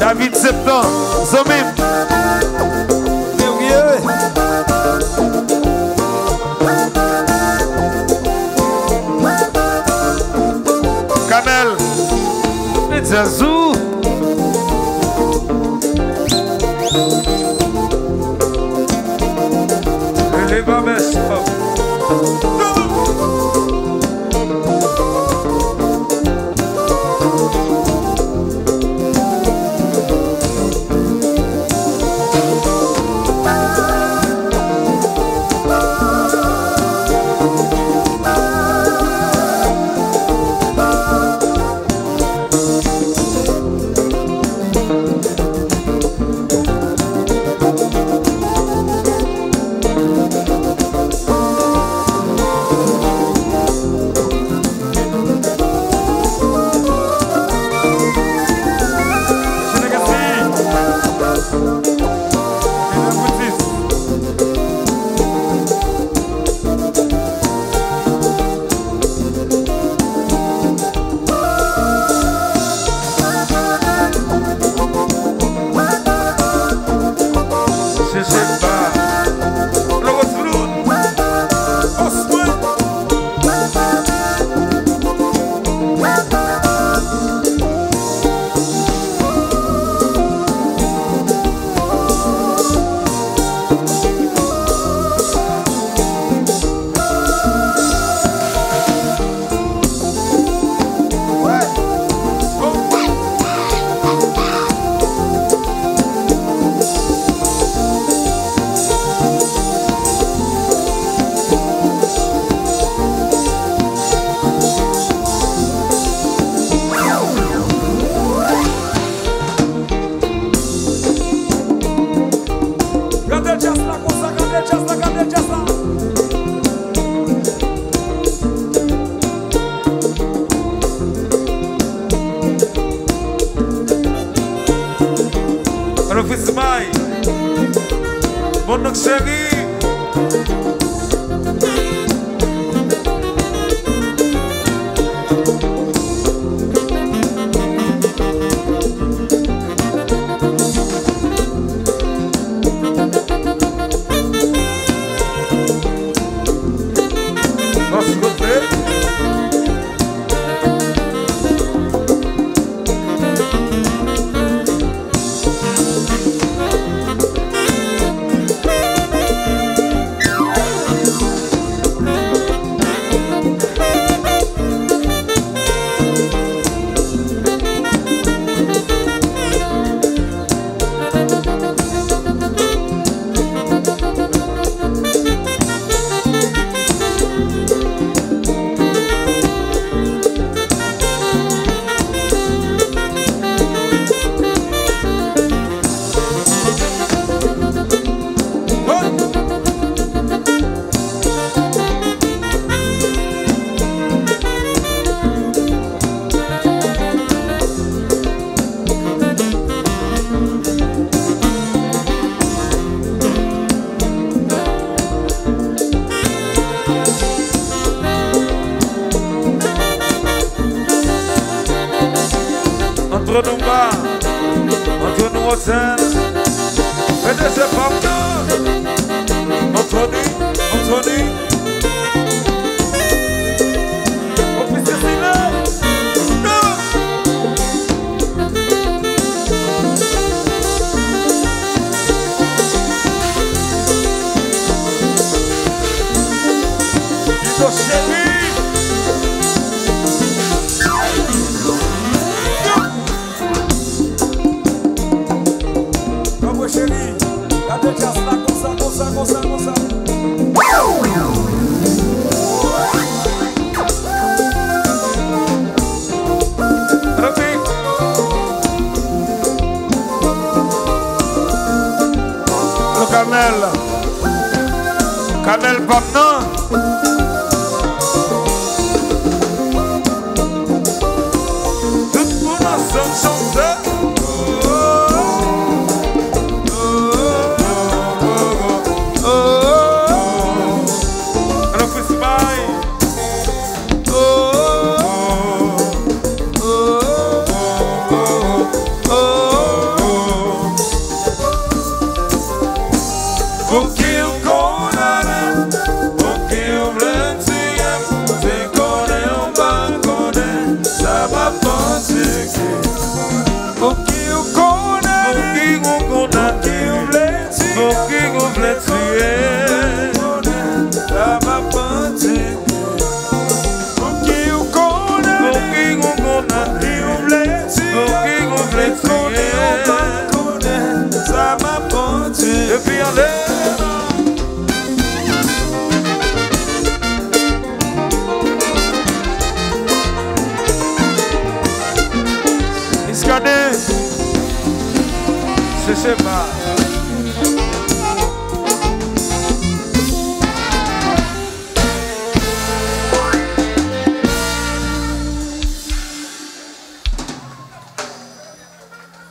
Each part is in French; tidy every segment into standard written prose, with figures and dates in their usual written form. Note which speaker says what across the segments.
Speaker 1: David Septembre, Zomim. Canel, Zazou. Les babes.
Speaker 2: Canel Pamna. Tout le monde ensemble chanter.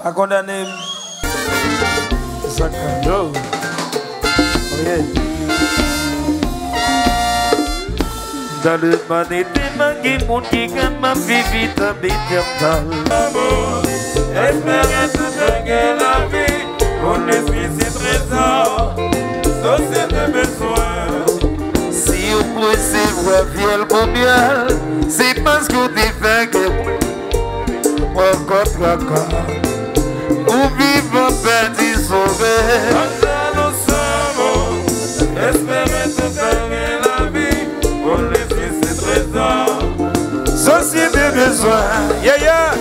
Speaker 2: I condemn Zakando. Oh yeah.
Speaker 1: Dans le mané des mangues, mon qui gagne ma vie vite à
Speaker 2: Espérez tout gagner la vie. Mon esprit c'est trésor. Société besoin.
Speaker 1: Si vous poussez voir viol mondial, c'est parce que vous fait que encore. Ou vivre perdu sauvé.
Speaker 2: Nous sommes. Espérez tout gagner la vie. Mon esprit c'est trésor.
Speaker 1: Société besoin.
Speaker 2: Yeah, yeah.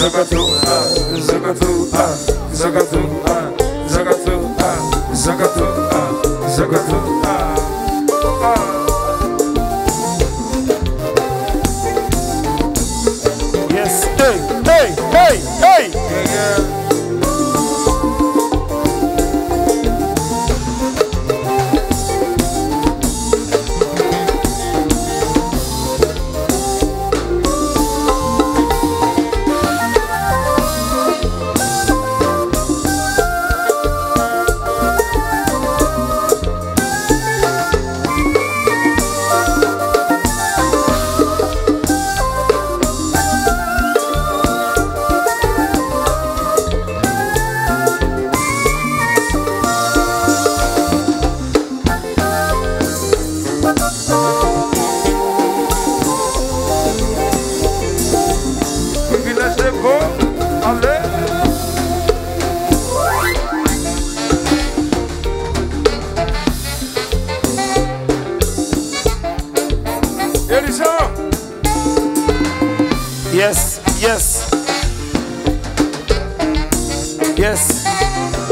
Speaker 2: Zagatou, Zagatou, Zagatou, Zagatou, Zagatou, Zagatou.
Speaker 1: Yes, hey.
Speaker 2: Yeah.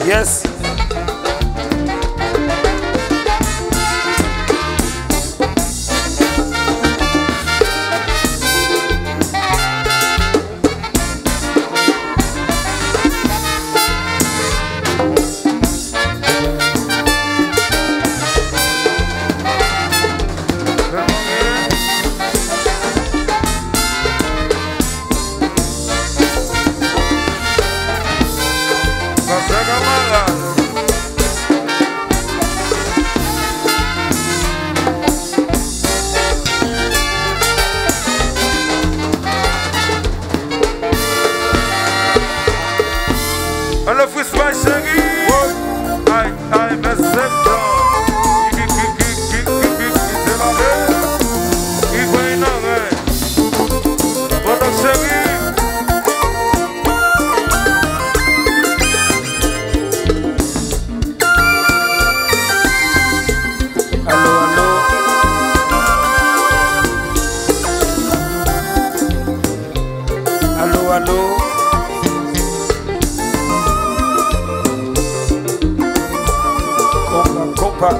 Speaker 1: Yes.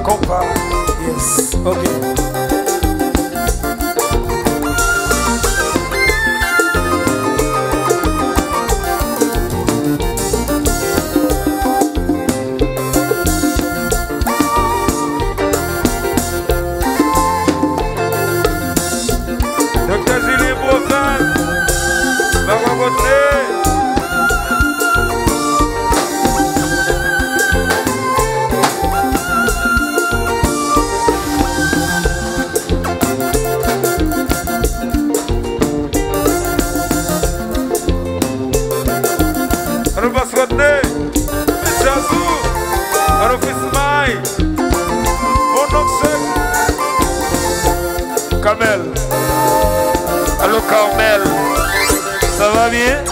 Speaker 1: Compa. Yes. Okay.
Speaker 2: Dr. Julie Brofan, va rencontrer.
Speaker 1: Kamel. Allô. Allô Carmel, ça va bien?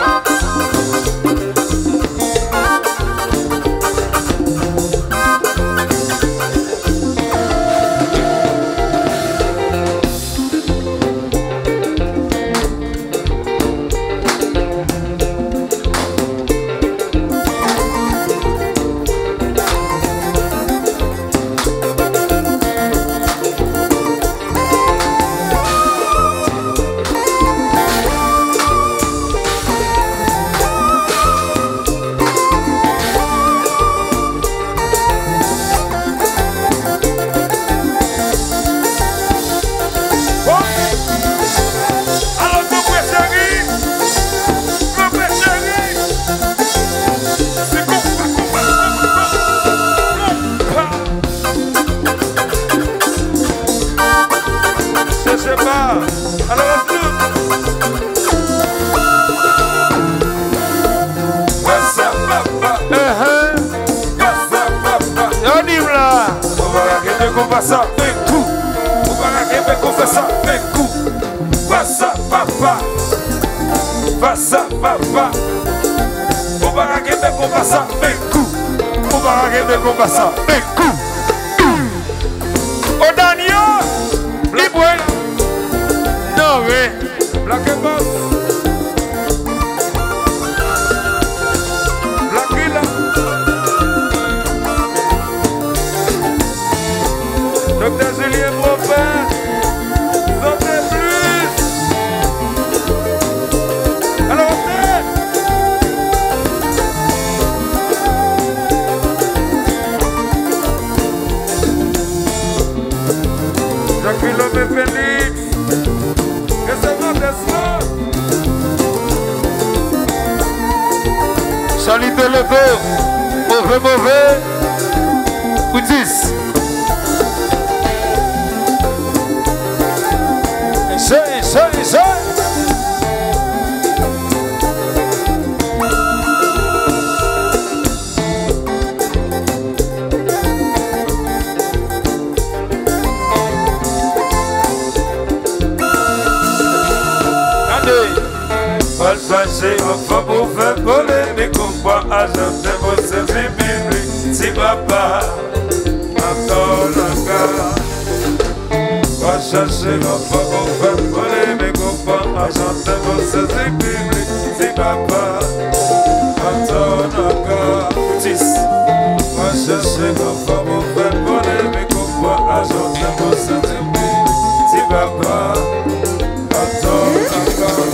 Speaker 1: Salut de lever, mauvais, ou 10. Et
Speaker 2: Passer enfin pour faire polémique, pourquoi ajouter vos services bibliques? Si papa m'entend encore, va chercher enfin pour faire polémique, pourquoi ajouter vos services bibliques? Si papa m'entend encore, va chercher enfin pour faire polémique, pourquoi ajouter vos services bibliques? Si papa m'entend encore.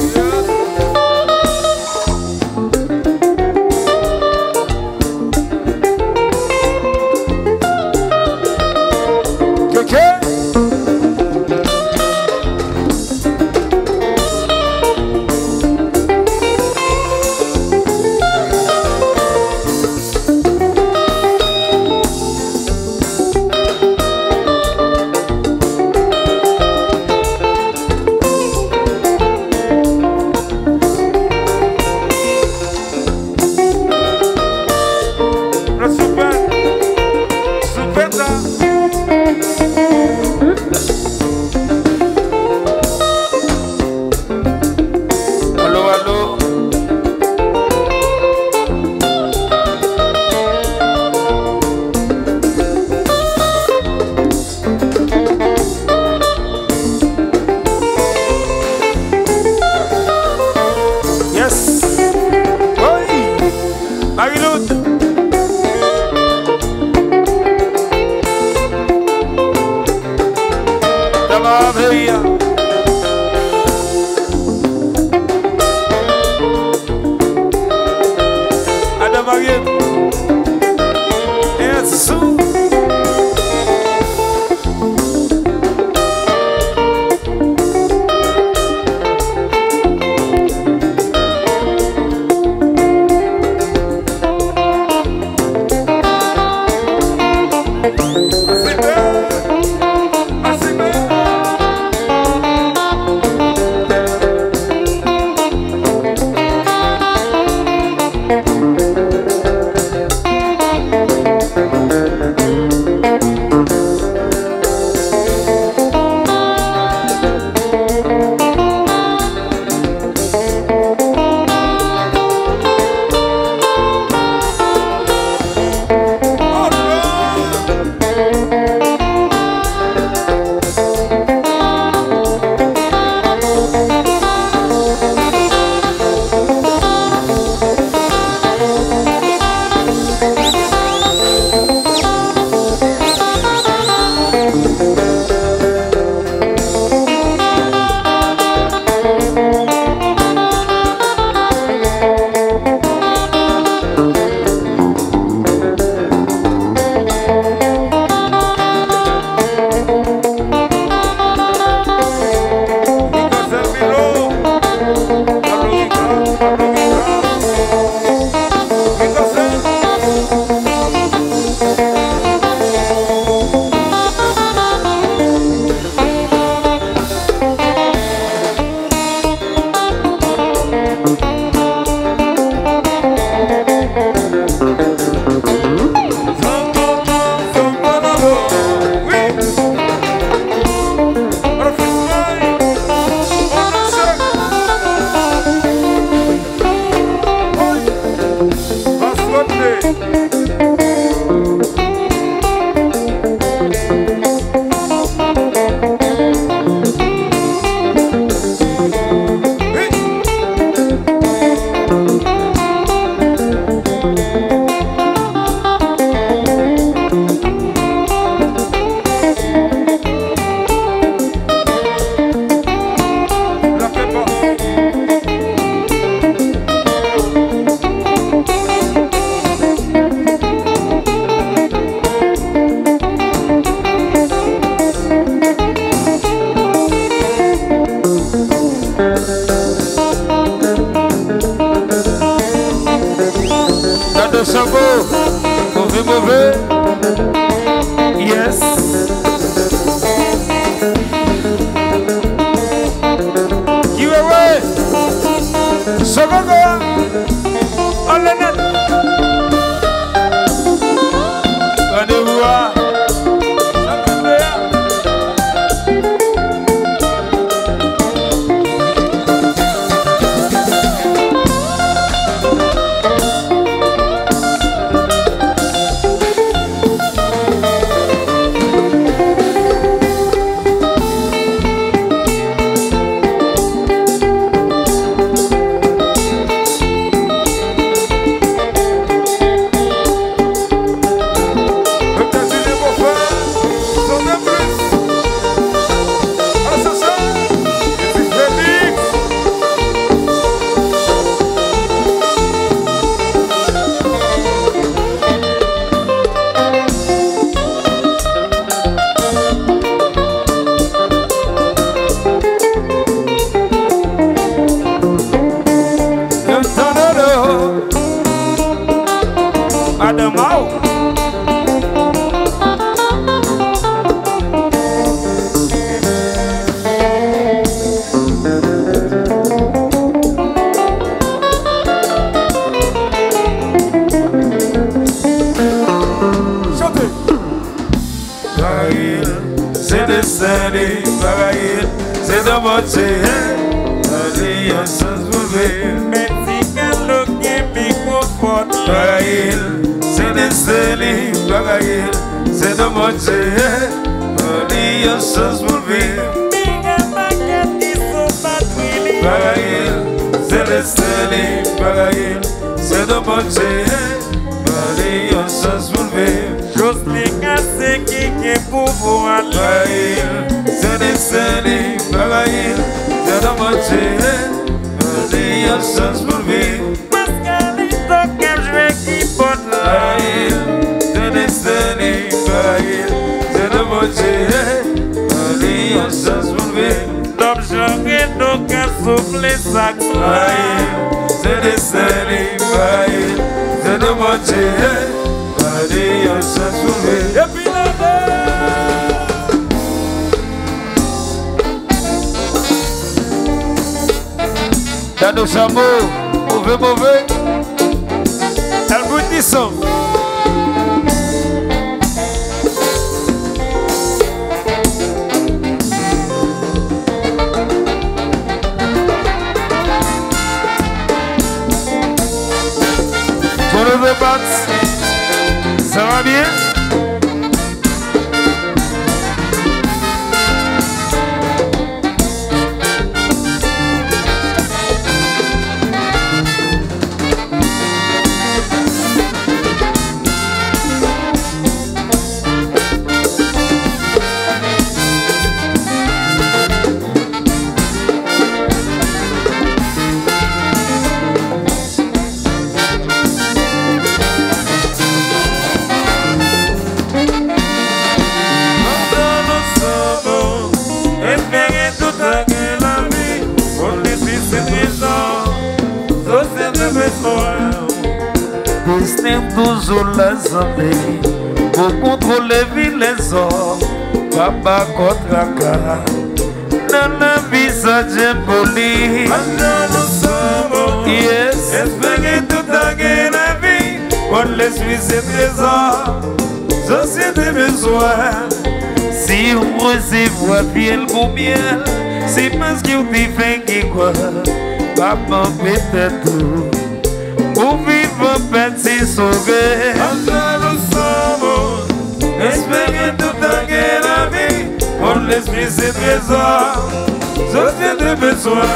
Speaker 1: mauvais. Yes. Qui est ouais? Sogogo. On le net. Rendez-vous à.
Speaker 2: C'est de moitié, l'alliance volée. Mexicain, qui microphone. C'est des célés, c'est de moitié, l'alliance volée. C'est des célés, c'est de moitié, l'alliance volée. Chose les cassés qui est pour vous aller. C'est des célés, c'est de moitié, l'alliance volée. Parce qu'elle est donc qu'elle joue qui porte là. C'est des célés, c'est de moitié, l'alliance volée. Donc j'aurais donc à souffler ça. C'est des célés, c'est de moitié, l'alliance volée. Et puis la
Speaker 1: dans nos amours, mauvais, elle vous dit ça. Pour le débat, ça va bien?
Speaker 2: Tous les amis pour contrôler les hommes, papa contre aka dans le visage poli. Yes, espérer tout la vie, on les suit ses trésors, société besoin. Si on recevoir bien pour miel, c'est parce que vous fait qui quoi, papa peut-être tout. Pour vivre petit sauvé. Nous sommes espérer tout la vie. On l'esprit c'est trésor. Société besoin.